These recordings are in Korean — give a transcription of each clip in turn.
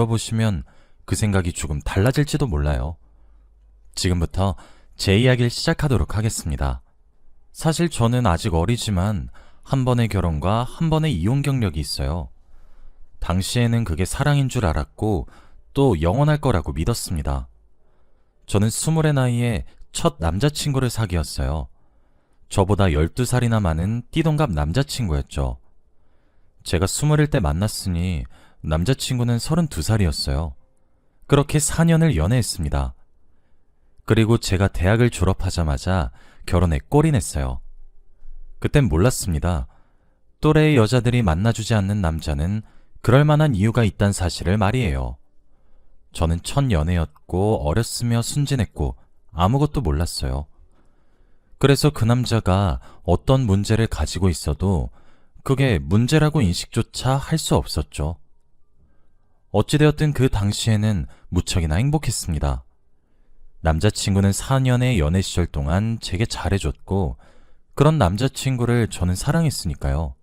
들어보시면 그 생각이 조금 달라질지도 몰라요. 지금부터 제 이야기를 시작하도록 하겠습니다. 사실 저는 아직 어리지만 한 번의 결혼과 한 번의 이혼 경력이 있어요. 당시에는 그게 사랑인 줄 알았고 또 영원할 거라고 믿었습니다. 저는 20의 나이에 첫 남자친구를 사귀었어요. 저보다 12살이나 많은 띠동갑 남자친구였죠. 제가 20일 때 만났으니 남자친구는 32살이었어요. 그렇게 4년을 연애했습니다. 그리고 제가 대학을 졸업하자마자 결혼에 골인했어요. 그땐 몰랐습니다. 또래의 여자들이 만나주지 않는 남자는 그럴 만한 이유가 있단 사실을 말이에요. 저는 첫 연애였고 어렸으며 순진했고 아무것도 몰랐어요. 그래서 그 남자가 어떤 문제를 가지고 있어도 그게 문제라고 인식조차 할 수 없었죠. 어찌되었든 그 당시에는 무척이나 행복했습니다. 남자친구는 4년의 연애 시절 동안 제게 잘해줬고 그런 남자친구를 저는 사랑했으니까요.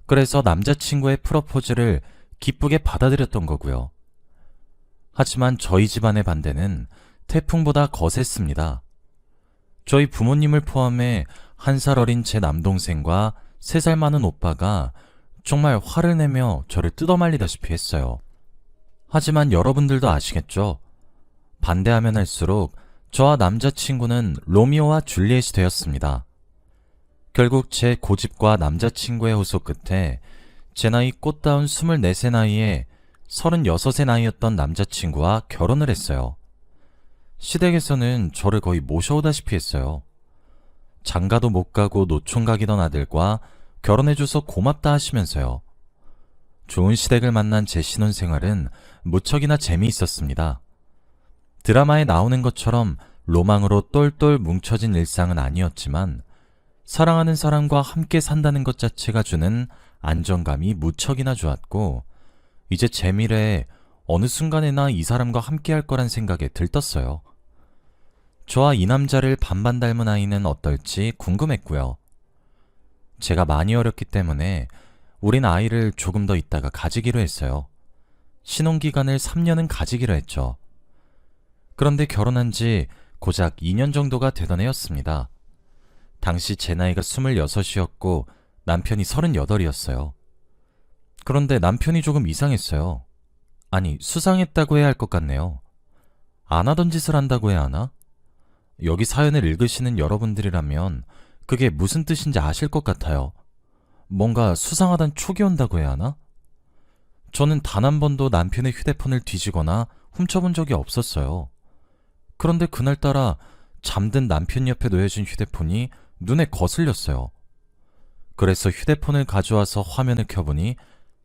그래서 남자친구의 프러포즈를 기쁘게 받아들였던 거고요. 하지만 저희 집안의 반대는 태풍보다 거셌습니다. 저희 부모님을 포함해 1살 어린 제 남동생과 3살 많은 오빠가 정말 화를 내며 저를 뜯어말리다시피 했어요. 하지만 여러분들도 아시겠죠? 반대하면 할수록 저와 남자친구는 로미오와 줄리엣이 되었습니다. 결국 제 고집과 남자친구의 호소 끝에 제 나이 꽃다운 24세 나이에 36세 나이였던 남자친구와 결혼을 했어요. 시댁에서는 저를 거의 모셔오다시피 했어요. 장가도 못 가고 노총각이던 아들과 결혼해줘서 고맙다 하시면서요. 좋은 시댁을 만난 제 신혼생활은 무척이나 재미있었습니다. 드라마에 나오는 것처럼 로망으로 똘똘 뭉쳐진 일상은 아니었지만 사랑하는 사람과 함께 산다는 것 자체가 주는 안정감이 무척이나 좋았고 이제 제 미래에 어느 순간에나 이 사람과 함께 할 거란 생각에 들떴어요. 저와 이 남자를 반반 닮은 아이는 어떨지 궁금했고요. 제가 많이 어렸기 때문에 우린 아이를 조금 더 있다가 가지기로 했어요. 신혼기간을 3년은 가지기로 했죠. 그런데 결혼한 지 고작 2년 정도가 되던 해였습니다. 당시 제 나이가 26이었고 남편이 38이었어요. 그런데 남편이 조금 이상했어요. 아니, 수상했다고 해야 할 것 같네요. 안 하던 짓을 한다고 해야 하나? 여기 사연을 읽으시는 여러분들이라면 그게 무슨 뜻인지 아실 것 같아요. 뭔가 수상하단 촉이 온다고 해야 하나? 저는 단 한 번도 남편의 휴대폰을 뒤지거나 훔쳐본 적이 없었어요. 그런데 그날따라 잠든 남편 옆에 놓여진 휴대폰이 눈에 거슬렸어요. 그래서 휴대폰을 가져와서 화면을 켜보니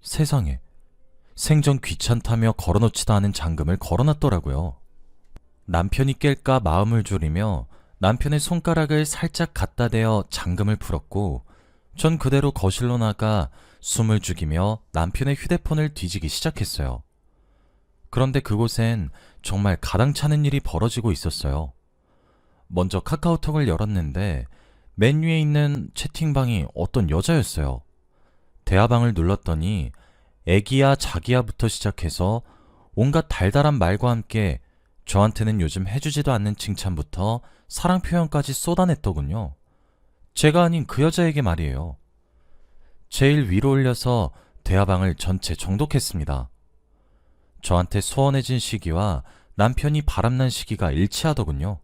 세상에, 생전 귀찮다며 걸어놓지도 않은 잠금을 걸어놨더라고요. 남편이 깰까 마음을 졸이며 남편의 손가락을 살짝 갖다 대어 잠금을 풀었고 전 그대로 거실로 나가 숨을 죽이며 남편의 휴대폰을 뒤지기 시작했어요. 그런데 그곳엔 정말 가당찮은 일이 벌어지고 있었어요. 먼저 카카오톡을 열었는데 맨 위에 있는 채팅방이 어떤 여자였어요. 대화방을 눌렀더니 애기야 자기야부터 시작해서 온갖 달달한 말과 함께 저한테는 요즘 해주지도 않는 칭찬부터 사랑 표현까지 쏟아냈더군요. 제가 아닌 그 여자에게 말이에요. 제일 위로 올려서 대화방을 전체 정독했습니다. 저한테 소원해진 시기와 남편이 바람난 시기가 일치하더군요.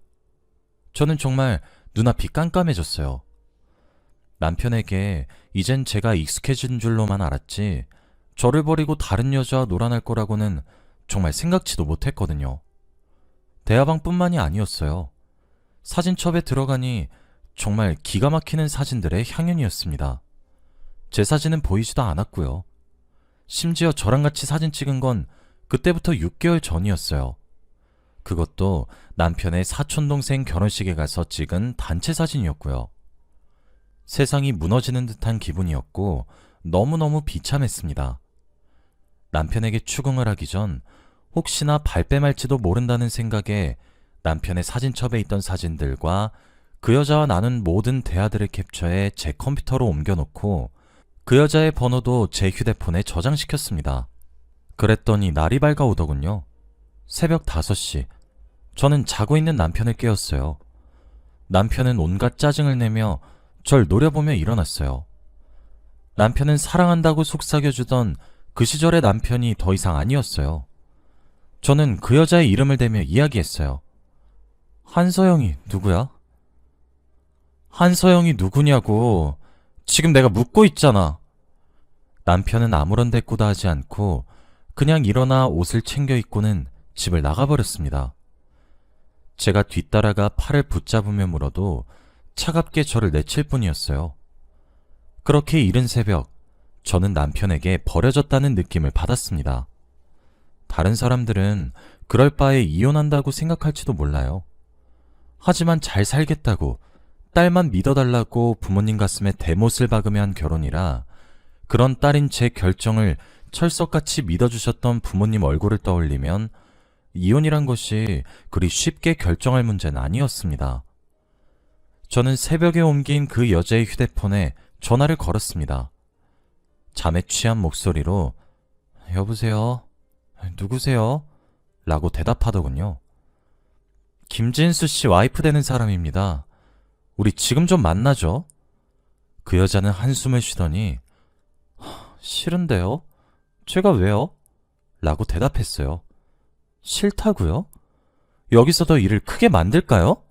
저는 정말 눈앞이 깜깜해졌어요. 남편에게 이젠 제가 익숙해진 줄로만 알았지 저를 버리고 다른 여자와 놀아날 거라고는 정말 생각지도 못했거든요. 대화방뿐만이 아니었어요. 사진첩에 들어가니 정말 기가 막히는 사진들의 향연이었습니다. 제 사진은 보이지도 않았고요. 심지어 저랑 같이 사진 찍은 건 그때부터 6개월 전이었어요. 그것도 남편의 사촌동생 결혼식에 가서 찍은 단체 사진이었고요. 세상이 무너지는 듯한 기분이었고 너무너무 비참했습니다. 남편에게 추궁을 하기 전 혹시나 발뺌할지도 모른다는 생각에 남편의 사진첩에 있던 사진들과 그 여자와 나눈 모든 대화들을 캡처해 제 컴퓨터로 옮겨놓고 그 여자의 번호도 제 휴대폰에 저장시켰습니다. 그랬더니 날이 밝아오더군요. 새벽 5시. 저는 자고 있는 남편을 깨웠어요. 남편은 온갖 짜증을 내며 절 노려보며 일어났어요. 남편은 사랑한다고 속삭여주던 그 시절의 남편이 더 이상 아니었어요. 저는 그 여자의 이름을 대며 이야기했어요. 한서영이 누구야? 한서영이 누구냐고. 지금 내가 묻고 있잖아. 남편은 아무런 대꾸도 하지 않고 그냥 일어나 옷을 챙겨 입고는 집을 나가버렸습니다. 제가 뒤따라가 팔을 붙잡으며 물어도 차갑게 저를 내칠 뿐이었어요. 그렇게 이른 새벽, 저는 남편에게 버려졌다는 느낌을 받았습니다. 다른 사람들은 그럴 바에 이혼한다고 생각할지도 몰라요. 하지만 잘 살겠다고, 딸만 믿어달라고 부모님 가슴에 대못을 박으며 한 결혼이라 그런 딸인 제 결정을 철석같이 믿어주셨던 부모님 얼굴을 떠올리면 이혼이란 것이 그리 쉽게 결정할 문제는 아니었습니다. 저는 새벽에 옮긴 그 여자의 휴대폰에 전화를 걸었습니다. 잠에 취한 목소리로 여보세요? 누구세요? 라고 대답하더군요. 김진수 씨 와이프 되는 사람입니다. 우리 지금 좀 만나죠? 그 여자는 한숨을 쉬더니 싫은데요? 제가 왜요? 라고 대답했어요. 싫다고요? 여기서 더 일을 크게 만들까요?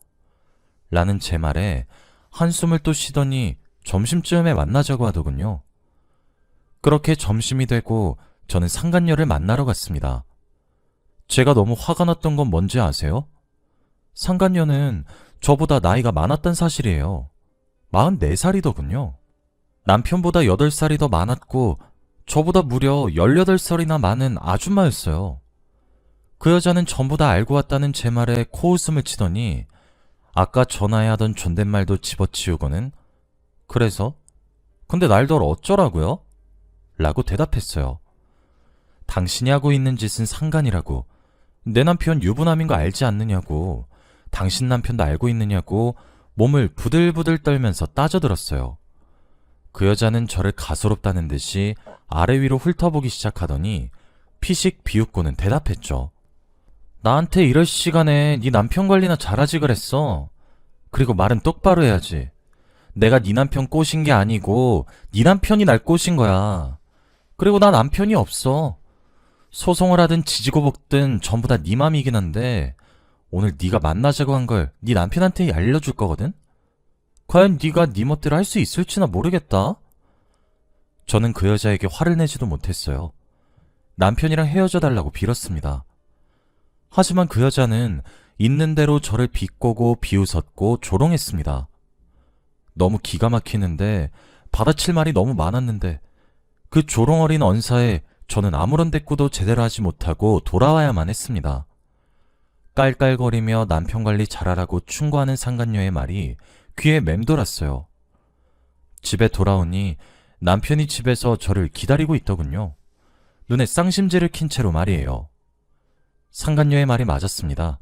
라는 제 말에 한숨을 또 쉬더니 점심쯤에 만나자고 하더군요. 그렇게 점심이 되고 저는 상간녀를 만나러 갔습니다. 제가 너무 화가 났던 건 뭔지 아세요? 상간녀는 저보다 나이가 많았단 사실이에요. 44살이더군요. 남편보다 8살이 더 많았고 저보다 무려 18살이나 많은 아줌마였어요. 그 여자는 전부 다 알고 왔다는 제 말에 코웃음을 치더니 아까 전화해 하던 존댓말도 집어치우고는 그래서? 근데 날덜 어쩌라고요? 라고 대답했어요. 당신이 하고 있는 짓은 상간이라고. 내 남편 유부남인 거 알지 않느냐고. 당신 남편도 알고 있느냐고 몸을 부들부들 떨면서 따져들었어요. 그 여자는 저를 가소롭다는 듯이 아래 위로 훑어보기 시작하더니 피식 비웃고는 대답했죠. 나한테 이럴 시간에 네 남편 관리나 잘하지 그랬어. 그리고 말은 똑바로 해야지. 내가 네 남편 꼬신 게 아니고 네 남편이 날 꼬신 거야. 그리고 나 남편이 없어. 소송을 하든 지지고 볶든 전부 다 네 맘이긴 한데 오늘 네가 만나자고 한 걸 네 남편한테 알려줄 거거든? 과연 네가 네 멋대로 할 수 있을지나 모르겠다. 저는 그 여자에게 화를 내지도 못했어요. 남편이랑 헤어져 달라고 빌었습니다. 하지만 그 여자는 있는 대로 저를 비꼬고 비웃었고 조롱했습니다. 너무 기가 막히는데 받아칠 말이 너무 많았는데 그 조롱 어린 언사에 저는 아무런 대꾸도 제대로 하지 못하고 돌아와야만 했습니다. 깔깔거리며 남편 관리 잘하라고 충고하는 상간녀의 말이 귀에 맴돌았어요. 집에 돌아오니 남편이 집에서 저를 기다리고 있더군요. 눈에 쌍심지를 킨 채로 말이에요. 상간녀의 말이 맞았습니다.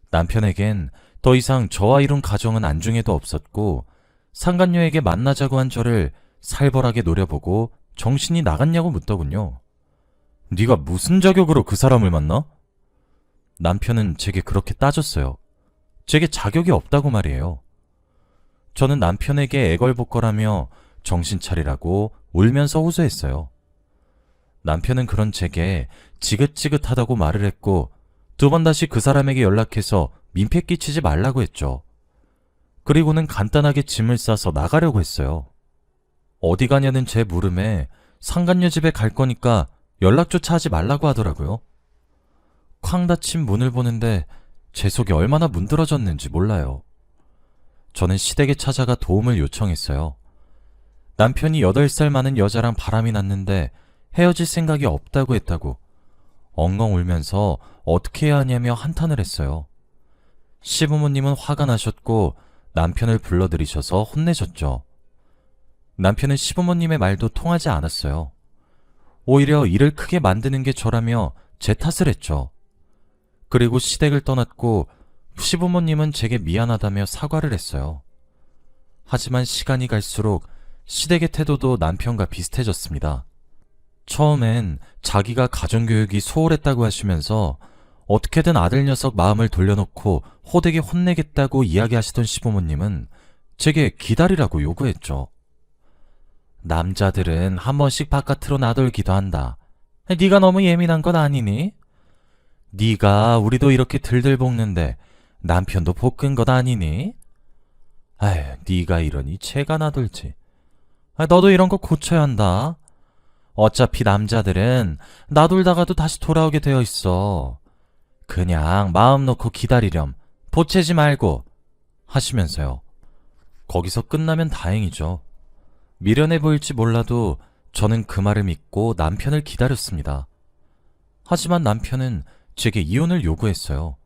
남편에겐 더 이상 저와 이룬 가정은 안중에도 없었고 상간녀에게 만나자고 한 저를 살벌하게 노려보고 정신이 나갔냐고 묻더군요. 네가 무슨 자격으로 그 사람을 만나? 남편은 제게 그렇게 따졌어요. 제게 자격이 없다고 말이에요. 저는 남편에게 애걸복걸하며 정신 차리라고 울면서 호소했어요. 남편은 그런 제게 지긋지긋하다고 말을 했고 2번 다시 그 사람에게 연락해서 민폐 끼치지 말라고 했죠. 그리고는 간단하게 짐을 싸서 나가려고 했어요. 어디 가냐는 제 물음에 상간녀 집에 갈 거니까 연락조차 하지 말라고 하더라고요. 쾅 닫힌 문을 보는데 제 속이 얼마나 문드러졌는지 몰라요. 저는 시댁에 찾아가 도움을 요청했어요. 남편이 8살 많은 여자랑 바람이 났는데 헤어질 생각이 없다고 했다고 엉엉 울면서 어떻게 해야 하냐며 한탄을 했어요. 시부모님은 화가 나셨고 남편을 불러들이셔서 혼내셨죠. 남편은 시부모님의 말도 통하지 않았어요. 오히려 일을 크게 만드는 게 저라며 제 탓을 했죠. 그리고 시댁을 떠났고 시부모님은 제게 미안하다며 사과를 했어요. 하지만 시간이 갈수록 시댁의 태도도 남편과 비슷해졌습니다. 처음엔 자기가 가정교육이 소홀했다고 하시면서 어떻게든 아들 녀석 마음을 돌려놓고 호되게 혼내겠다고 이야기하시던 시부모님은 제게 기다리라고 요구했죠. 남자들은 한 번씩 바깥으로 나돌기도 한다. 네가 너무 예민한 건 아니니? 네가 우리도 이렇게 들들 볶는데 남편도 볶은 것 아니니? 아휴, 네가 이러니 채가 나돌지. 너도 이런 거 고쳐야 한다. 어차피 남자들은 나돌다가도 다시 돌아오게 되어 있어. 그냥 마음 놓고 기다리렴. 보채지 말고 하시면서요. 거기서 끝나면 다행이죠. 미련해 보일지 몰라도 저는 그 말을 믿고 남편을 기다렸습니다. 하지만 남편은 제게 이혼을 요구했어요.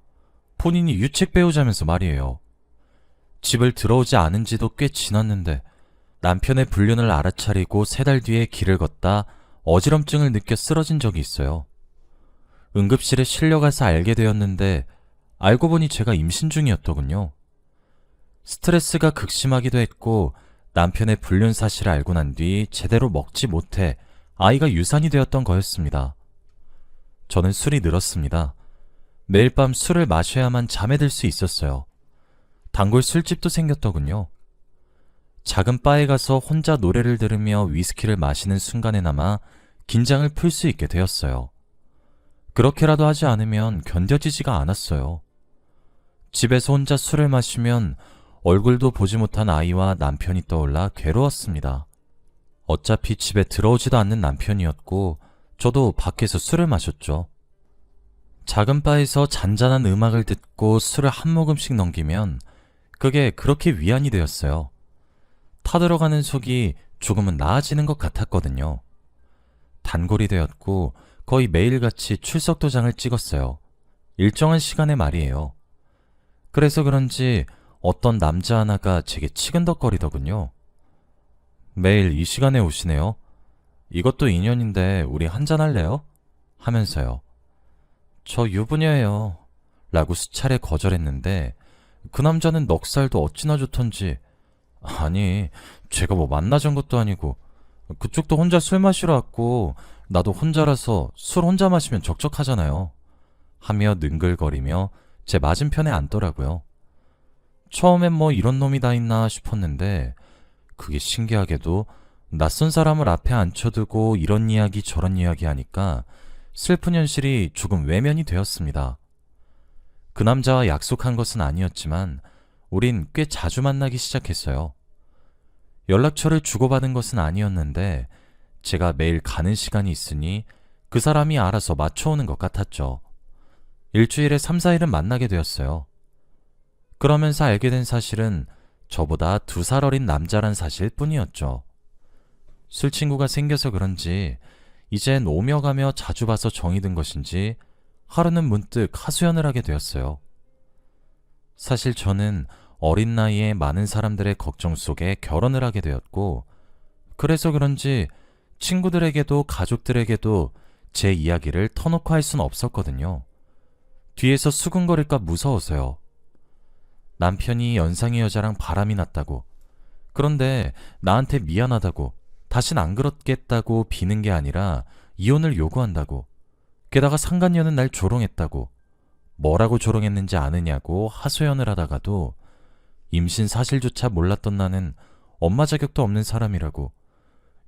본인이 유책 배우자면서 말이에요. 집을 들어오지 않은 지도 꽤 지났는데 남편의 불륜을 알아차리고 3달 뒤에 길을 걷다 어지럼증을 느껴 쓰러진 적이 있어요. 응급실에 실려가서 알게 되었는데 알고 보니 제가 임신 중이었더군요. 스트레스가 극심하기도 했고 남편의 불륜 사실을 알고 난 뒤 제대로 먹지 못해 아이가 유산이 되었던 거였습니다. 저는 술이 늘었습니다. 매일 밤 술을 마셔야만 잠에 들 수 있었어요. 단골 술집도 생겼더군요. 작은 바에 가서 혼자 노래를 들으며 위스키를 마시는 순간에나마 긴장을 풀 수 있게 되었어요. 그렇게라도 하지 않으면 견뎌지지가 않았어요. 집에서 혼자 술을 마시면 얼굴도 보지 못한 아이와 남편이 떠올라 괴로웠습니다. 어차피 집에 들어오지도 않는 남편이었고 저도 밖에서 술을 마셨죠. 작은 바에서 잔잔한 음악을 듣고 술을 한 모금씩 넘기면 그게 그렇게 위안이 되었어요. 타들어가는 속이 조금은 나아지는 것 같았거든요. 단골이 되었고 거의 매일같이 출석 도장을 찍었어요. 일정한 시간에 말이에요. 그래서 그런지 어떤 남자 하나가 제게 치근덕거리더군요. 매일 이 시간에 오시네요. 이것도 인연인데 우리 한잔할래요? 하면서요. 저 유부녀예요. 라고 수차례 거절했는데 그 남자는 넉살도 어찌나 좋던지 아니 제가 뭐 만나잔 것도 아니고 그쪽도 혼자 술 마시러 왔고 나도 혼자라서 술 혼자 마시면 적적하잖아요. 하며 능글거리며 제 맞은편에 앉더라고요. 처음엔 뭐 이런 놈이 다 있나 싶었는데 그게 신기하게도 낯선 사람을 앞에 앉혀두고 이런 이야기 저런 이야기 하니까 슬픈 현실이 조금 외면이 되었습니다. 그 남자와 약속한 것은 아니었지만 우린 꽤 자주 만나기 시작했어요. 연락처를 주고받은 것은 아니었는데 제가 매일 가는 시간이 있으니 그 사람이 알아서 맞춰오는 것 같았죠. 일주일에 3, 4일은 만나게 되었어요. 그러면서 알게 된 사실은 저보다 2살 어린 남자란 사실 뿐이었죠. 술친구가 생겨서 그런지 이젠 오며 가며 자주 봐서 정이 든 것인지 하루는 문득 하소연을 하게 되었어요. 사실 저는 어린 나이에 많은 사람들의 걱정 속에 결혼을 하게 되었고 그래서 그런지 친구들에게도 가족들에게도 제 이야기를 터놓고 할 수는 없었거든요. 뒤에서 수근거릴까 무서워서요. 남편이 연상의 여자랑 바람이 났다고, 그런데 나한테 미안하다고, 다신 안 그렇겠다고 비는 게 아니라 이혼을 요구한다고, 게다가 상간녀는 날 조롱했다고, 뭐라고 조롱했는지 아느냐고 하소연을 하다가도 임신 사실조차 몰랐던 나는 엄마 자격도 없는 사람이라고,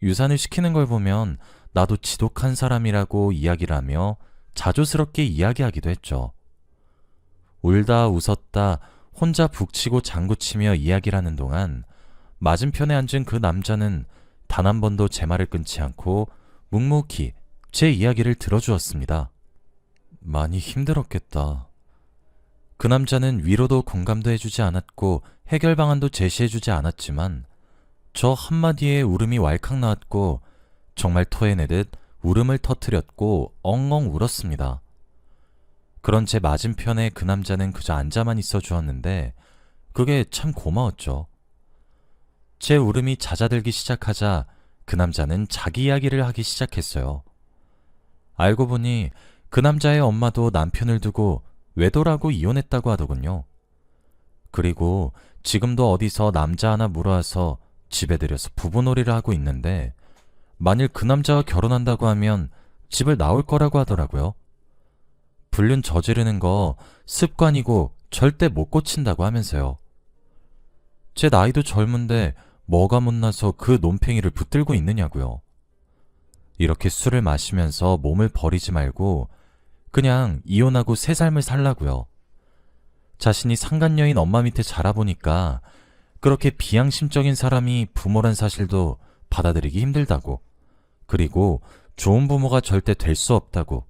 유산을 시키는 걸 보면 나도 지독한 사람이라고 이야기를 하며 자조스럽게 이야기하기도 했죠. 울다 웃었다 혼자 북치고 장구치며 이야기를 하는 동안 맞은편에 앉은 그 남자는 단 한 번도 제 말을 끊지 않고 묵묵히 제 이야기를 들어주었습니다. 많이 힘들었겠다. 그 남자는 위로도 공감도 해주지 않았고 해결 방안도 제시해주지 않았지만 저 한마디에 울음이 왈칵 나왔고 정말 토해내듯 울음을 터뜨렸고 엉엉 울었습니다. 그런 제 맞은편에 그 남자는 그저 앉아만 있어 주었는데 그게 참 고마웠죠. 제 울음이 잦아들기 시작하자 그 남자는 자기 이야기를 하기 시작했어요. 알고 보니 그 남자의 엄마도 남편을 두고 외도라고 이혼했다고 하더군요. 그리고 지금도 어디서 남자 하나 물어와서 집에 들여서 부부놀이를 하고 있는데 만일 그 남자와 결혼한다고 하면 집을 나올 거라고 하더라고요. 불륜 저지르는 거 습관이고 절대 못 고친다고 하면서요. 제 나이도 젊은데 뭐가 못나서 그 논팽이를 붙들고 있느냐고요. 이렇게 술을 마시면서 몸을 버리지 말고 그냥 이혼하고 새 삶을 살라고요. 자신이 상간녀인 엄마 밑에 자라보니까 그렇게 비양심적인 사람이 부모란 사실도 받아들이기 힘들다고, 그리고 좋은 부모가 절대 될 수 없다고,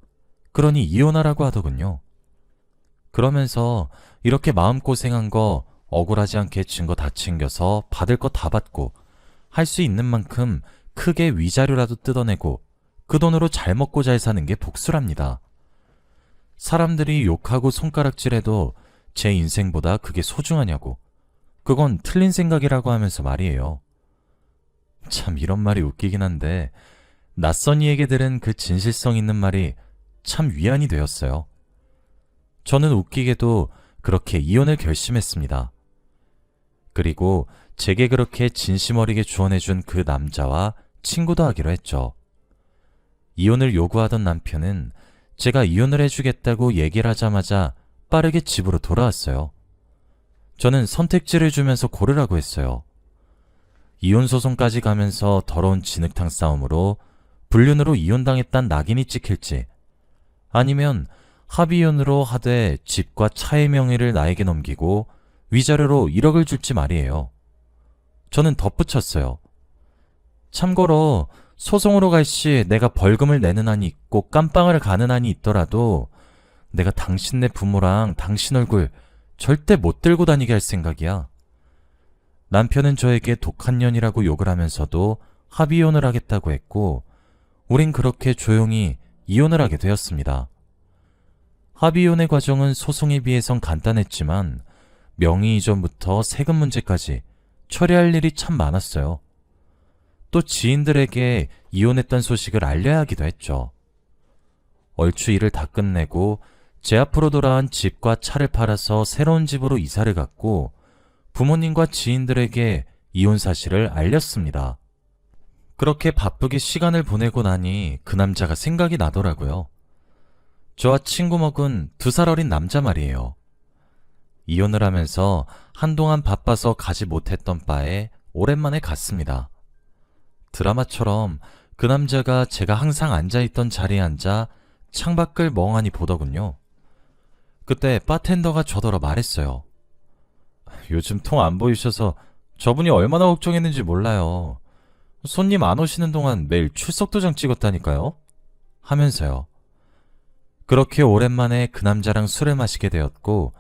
그러니 이혼하라고 하더군요. 그러면서 이렇게 마음고생한 거 억울하지 않게 증거 다 챙겨서 받을 거 다 받고 할 수 있는 만큼 크게 위자료라도 뜯어내고 그 돈으로 잘 먹고 잘 사는 게 복수랍니다. 사람들이 욕하고 손가락질해도 제 인생보다 그게 소중하냐고, 그건 틀린 생각이라고 하면서 말이에요. 참 이런 말이 웃기긴 한데 낯선 이에게 들은 그 진실성 있는 말이 참 위안이 되었어요. 저는 웃기게도 그렇게 이혼을 결심했습니다. 그리고 제게 그렇게 진심 어리게 조언해준 그 남자와 친구도 하기로 했죠. 이혼을 요구하던 남편은 제가 이혼을 해주겠다고 얘기를 하자마자 빠르게 집으로 돌아왔어요. 저는 선택지를 주면서 고르라고 했어요. 이혼 소송까지 가면서 더러운 진흙탕 싸움으로 불륜으로 이혼당했단 낙인이 찍힐지, 아니면 합의이혼으로 하되 집과 차의 명의를 나에게 넘기고 위자료로 1억을 줄지 말이에요. 저는 덧붙였어요. 참고로 소송으로 갈 시 내가 벌금을 내는 한이 있고 깜빵을 가는 한이 있더라도 내가 당신네 부모랑 당신 얼굴 절대 못 들고 다니게 할 생각이야. 남편은 저에게 독한 년이라고 욕을 하면서도 합의이혼을 하겠다고 했고 우린 그렇게 조용히 이혼을 하게 되었습니다. 합의이혼의 과정은 소송에 비해선 간단했지만 명의 이전부터 세금 문제까지 처리할 일이 참 많았어요. 또 지인들에게 이혼했다는 소식을 알려야 하기도 했죠. 얼추 일을 다 끝내고 제 앞으로 돌아온 집과 차를 팔아서 새로운 집으로 이사를 갔고 부모님과 지인들에게 이혼 사실을 알렸습니다. 그렇게 바쁘게 시간을 보내고 나니 그 남자가 생각이 나더라고요. 저와 친구 먹은 2살 어린 남자 말이에요. 이혼을 하면서 한동안 바빠서 가지 못했던 바에 오랜만에 갔습니다. 드라마처럼 그 남자가 제가 항상 앉아있던 자리에 앉아 창밖을 멍하니 보더군요. 그때 바텐더가 저더러 말했어요. 요즘 통 안 보이셔서 저분이 얼마나 걱정했는지 몰라요. 손님 안 오시는 동안 매일 출석도장 찍었다니까요? 하면서요. 그렇게 오랜만에 그 남자랑 술을 마시게 되었고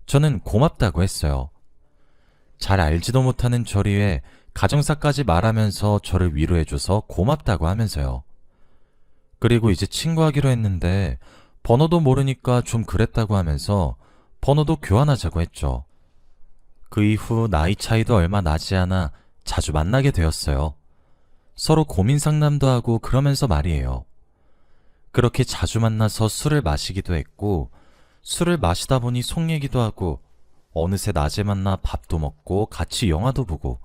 저는 고맙다고 했어요. 잘 알지도 못하는 저리에 가정사까지 말하면서 저를 위로해줘서 고맙다고 하면서요. 그리고 이제 친구하기로 했는데 번호도 모르니까 좀 그랬다고 하면서 번호도 교환하자고 했죠. 그 이후 나이 차이도 얼마 나지 않아 자주 만나게 되었어요. 서로 고민 상담도 하고 그러면서 말이에요. 그렇게 자주 만나서 술을 마시기도 했고 술을 마시다 보니 속 얘기도 하고 어느새 낮에 만나 밥도 먹고 같이 영화도 보고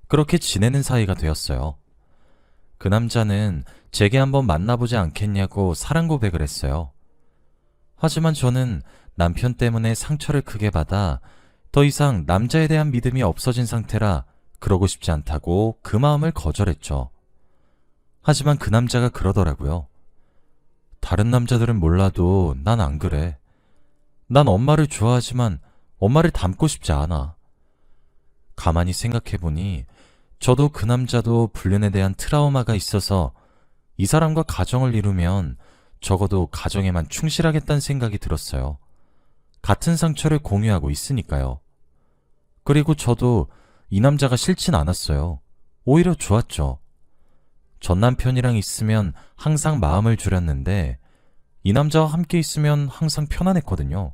그렇게 지내는 사이가 되었어요. 그 남자는 제게 한번 만나보지 않겠냐고 사랑 고백을 했어요. 하지만 저는 남편 때문에 상처를 크게 받아 더 이상 남자에 대한 믿음이 없어진 상태라 그러고 싶지 않다고 그 마음을 거절했죠. 하지만 그 남자가 그러더라고요. 다른 남자들은 몰라도 난 안 그래. 난 엄마를 좋아하지만 엄마를 닮고 싶지 않아. 가만히 생각해보니 저도 그 남자도 불륜에 대한 트라우마가 있어서 이 사람과 가정을 이루면 적어도 가정에만 충실하겠다는 생각이 들었어요. 같은 상처를 공유하고 있으니까요. 그리고 저도 이 남자가 싫진 않았어요. 오히려 좋았죠. 전 남편이랑 있으면 항상 마음을 졸였는데 이 남자와 함께 있으면 항상 편안했거든요.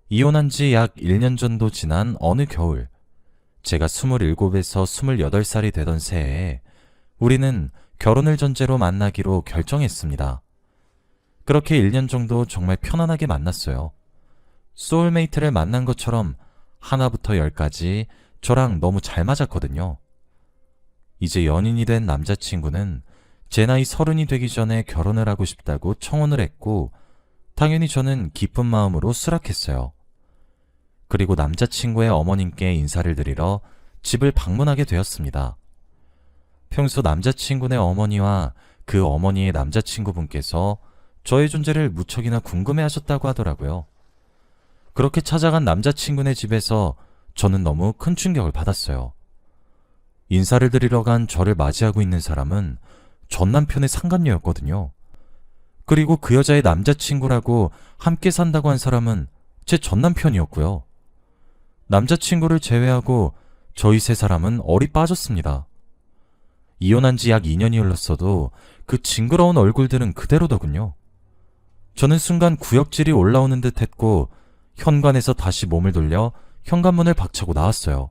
이혼한 지 약 1년 정도 지난 어느 겨울, 제가 27에서 28살이 되던 새해에 우리는 결혼을 전제로 만나기로 결정했습니다. 그렇게 1년 정도 정말 편안하게 만났어요. 소울메이트를 만난 것처럼 하나부터 열까지 저랑 너무 잘 맞았거든요. 이제 연인이 된 남자친구는 제 나이 30이 되기 전에 결혼을 하고 싶다고 청혼을 했고, 당연히 저는 기쁜 마음으로 수락했어요. 그리고 남자친구의 어머님께 인사를 드리러 집을 방문하게 되었습니다. 평소 남자친구네 어머니와 그 어머니의 남자친구분께서 저의 존재를 무척이나 궁금해하셨다고 하더라고요. 그렇게 찾아간 남자친구네 집에서 저는 너무 큰 충격을 받았어요. 인사를 드리러 간 저를 맞이하고 있는 사람은 전 남편의 상간녀였거든요. 그리고 그 여자의 남자친구라고 함께 산다고 한 사람은 제 전 남편이었고요. 남자친구를 제외하고 저희 세 사람은 얼이 빠졌습니다. 이혼한 지 약 2년이 흘렀어도 그 징그러운 얼굴들은 그대로더군요. 저는 순간 구역질이 올라오는 듯 했고 현관에서 다시 몸을 돌려 현관문을 박차고 나왔어요.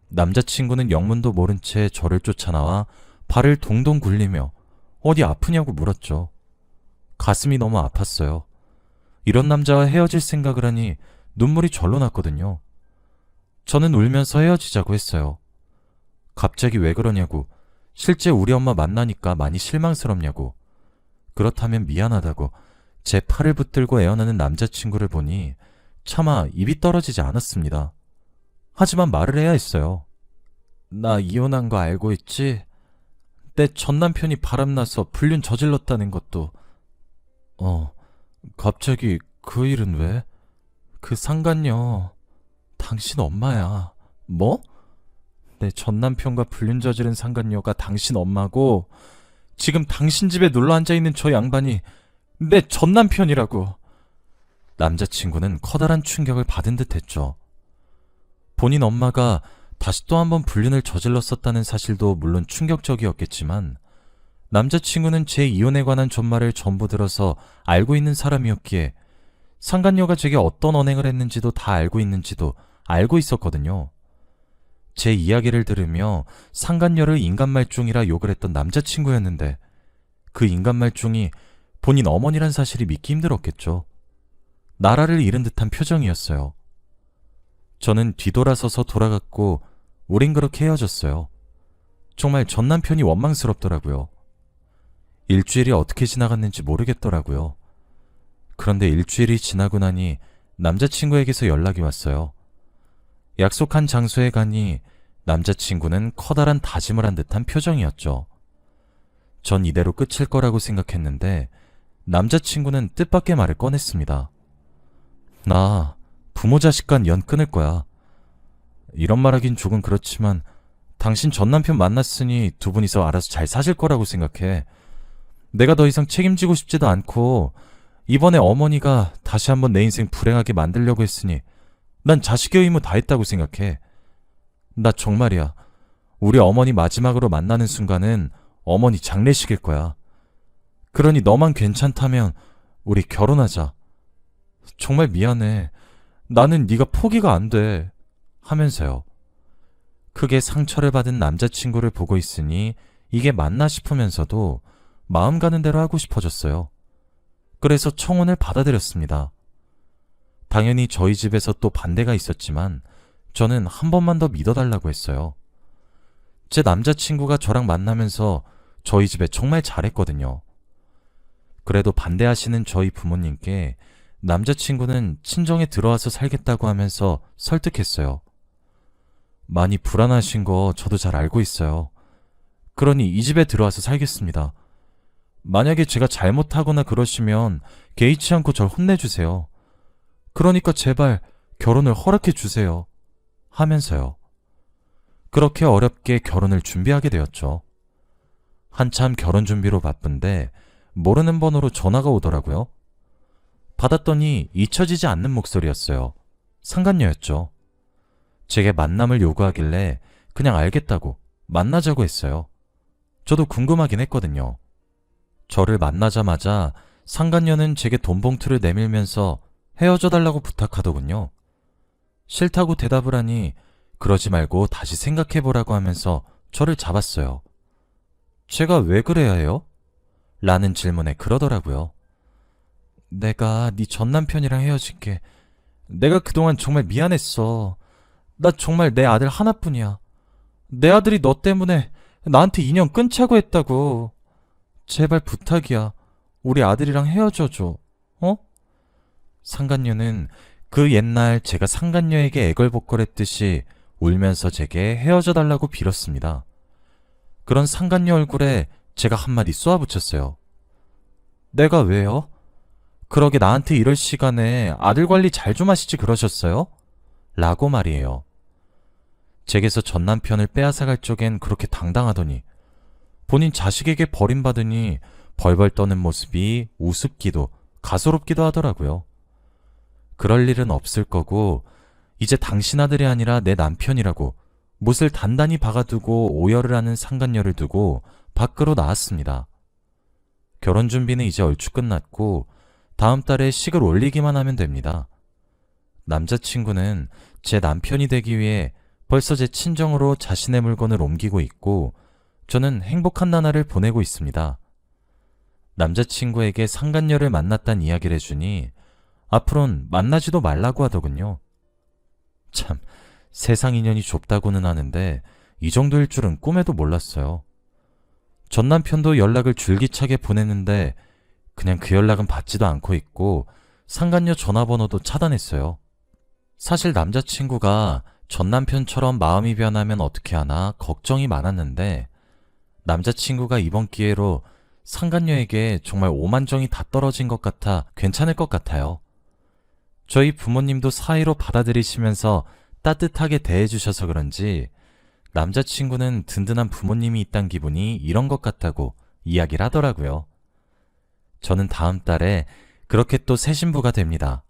남자친구는 영문도 모른 채 저를 쫓아나와 발을 동동 굴리며 어디 아프냐고 물었죠. 가슴이 너무 아팠어요. 이런 남자와 헤어질 생각을 하니 눈물이 절로 났거든요. 저는 울면서 헤어지자고 했어요. 갑자기 왜 그러냐고, 실제 우리 엄마 만나니까 많이 실망스럽냐고, 그렇다면 미안하다고 제 팔을 붙들고 애원하는 남자친구를 보니 차마 입이 떨어지지 않았습니다. 하지만 말을 해야 했어요. 나 이혼한 거 알고 있지? 내 전남편이 바람나서 불륜 저질렀다는 것도. 갑자기 그 일은 왜? 그 상간녀 당신 엄마야. 뭐? 내 전남편과 불륜 저지른 상간녀가 당신 엄마고 지금 당신 집에 놀러 앉아있는 저 양반이 내 전남편이라고. 남자친구는 커다란 충격을 받은 듯 했죠. 본인 엄마가 다시 또 한 번 불륜을 저질렀었다는 사실도 물론 충격적이었겠지만 남자친구는 제 이혼에 관한 전말을 전부 들어서 알고 있는 사람이었기에 상간녀가 제게 어떤 언행을 했는지도 다 알고 있는지도 알고 있었거든요. 제 이야기를 들으며 상간녀를 인간말종이라 욕을 했던 남자친구였는데 그 인간말종이 본인 어머니란 사실이 믿기 힘들었겠죠. 나라를 잃은 듯한 표정이었어요. 저는 뒤돌아서서 돌아갔고 우린 그렇게 헤어졌어요. 정말 전 남편이 원망스럽더라고요. 일주일이 어떻게 지나갔는지 모르겠더라고요. 그런데 일주일이 지나고 나니 남자친구에게서 연락이 왔어요. 약속한 장소에 가니 남자친구는 커다란 다짐을 한 듯한 표정이었죠. 전 이대로 끝일 거라고 생각했는데 남자친구는 뜻밖의 말을 꺼냈습니다. 나 부모 자식 간 연 끊을 거야. 이런 말하긴 조금 그렇지만 당신 전 남편 만났으니 두 분이서 알아서 잘 사실 거라고 생각해. 내가 더 이상 책임지고 싶지도 않고 이번에 어머니가 다시 한번 내 인생 불행하게 만들려고 했으니 난 자식의 의무 다 했다고 생각해. 나 정말이야. 우리 어머니 마지막으로 만나는 순간은 어머니 장례식일 거야. 그러니 너만 괜찮다면 우리 결혼하자. 정말 미안해. 나는 네가 포기가 안 돼. 하면서요. 크게 상처를 받은 남자친구를 보고 있으니 이게 맞나 싶으면서도 마음 가는 대로 하고 싶어졌어요. 그래서 청혼을 받아들였습니다. 당연히 저희 집에서 또 반대가 있었지만 저는 한 번만 더 믿어달라고 했어요. 제 남자친구가 저랑 만나면서 저희 집에 정말 잘했거든요. 그래도 반대하시는 저희 부모님께 남자친구는 친정에 들어와서 살겠다고 하면서 설득했어요. 많이 불안하신 거 저도 잘 알고 있어요. 그러니 이 집에 들어와서 살겠습니다. 만약에 제가 잘못하거나 그러시면 개의치 않고 절 혼내주세요. 그러니까 제발 결혼을 허락해 주세요. 하면서요. 그렇게 어렵게 결혼을 준비하게 되었죠. 한참 결혼 준비로 바쁜데 모르는 번호로 전화가 오더라고요. 받았더니 잊혀지지 않는 목소리였어요. 상간녀였죠. 제게 만남을 요구하길래 그냥 알겠다고 만나자고 했어요. 저도 궁금하긴 했거든요. 저를 만나자마자 상간녀는 제게 돈 봉투를 내밀면서 헤어져 달라고 부탁하더군요. 싫다고 대답을 하니 그러지 말고 다시 생각해보라고 하면서 저를 잡았어요. 제가 왜 그래야 해요? 라는 질문에 그러더라고요. 내가 네 전남편이랑 헤어질게. 내가 그동안 정말 미안했어. 나 정말 내 아들 하나뿐이야. 내 아들이 너 때문에 나한테 인연 끊자고 했다고. 제발 부탁이야. 우리 아들이랑 헤어져줘. 어? 상간녀는 그 옛날 제가 상간녀에게 애걸복걸했듯이 울면서 제게 헤어져 달라고 빌었습니다. 그런 상간녀 얼굴에 제가 한마디 쏘아붙였어요. 내가 왜요? 그러게 나한테 이럴 시간에 아들 관리 잘 좀 하시지 그러셨어요? 라고 말이에요. 제게서 전 남편을 빼앗아갈 적엔 그렇게 당당하더니 본인 자식에게 버림받으니 벌벌 떠는 모습이 우습기도 가소롭기도 하더라고요. 그럴 일은 없을 거고 이제 당신 아들이 아니라 내 남편이라고 못을 단단히 박아두고 오열을 하는 상간녀를 두고 밖으로 나왔습니다. 결혼 준비는 이제 얼추 끝났고 다음 달에 식을 올리기만 하면 됩니다. 남자친구는 제 남편이 되기 위해 벌써 제 친정으로 자신의 물건을 옮기고 있고 저는 행복한 나날을 보내고 있습니다. 남자친구에게 상간녀를 만났단 이야기를 해주니 앞으론 만나지도 말라고 하더군요. 참, 세상 인연이 좁다고는 하는데 이 정도일 줄은 꿈에도 몰랐어요. 전 남편도 연락을 줄기차게 보냈는데 그냥 그 연락은 받지도 않고 있고 상간녀 전화번호도 차단했어요. 사실 남자친구가 전 남편처럼 마음이 변하면 어떻게 하나 걱정이 많았는데 남자친구가 이번 기회로 상간녀에게 정말 오만정이 다 떨어진 것 같아 괜찮을 것 같아요. 저희 부모님도 사이로 받아들이시면서 따뜻하게 대해주셔서 그런지 남자친구는 든든한 부모님이 있단 기분이 이런 것 같다고 이야기를 하더라고요. 저는 다음 달에 그렇게 또 새 신부가 됩니다.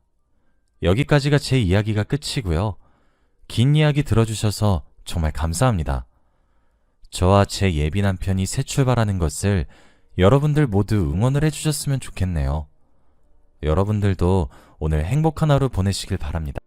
여기까지가 제 이야기가 끝이고요. 긴 이야기 들어주셔서 정말 감사합니다. 저와 제 예비 남편이 새 출발하는 것을 여러분들 모두 응원을 해주셨으면 좋겠네요. 여러분들도 오늘 행복한 하루 보내시길 바랍니다.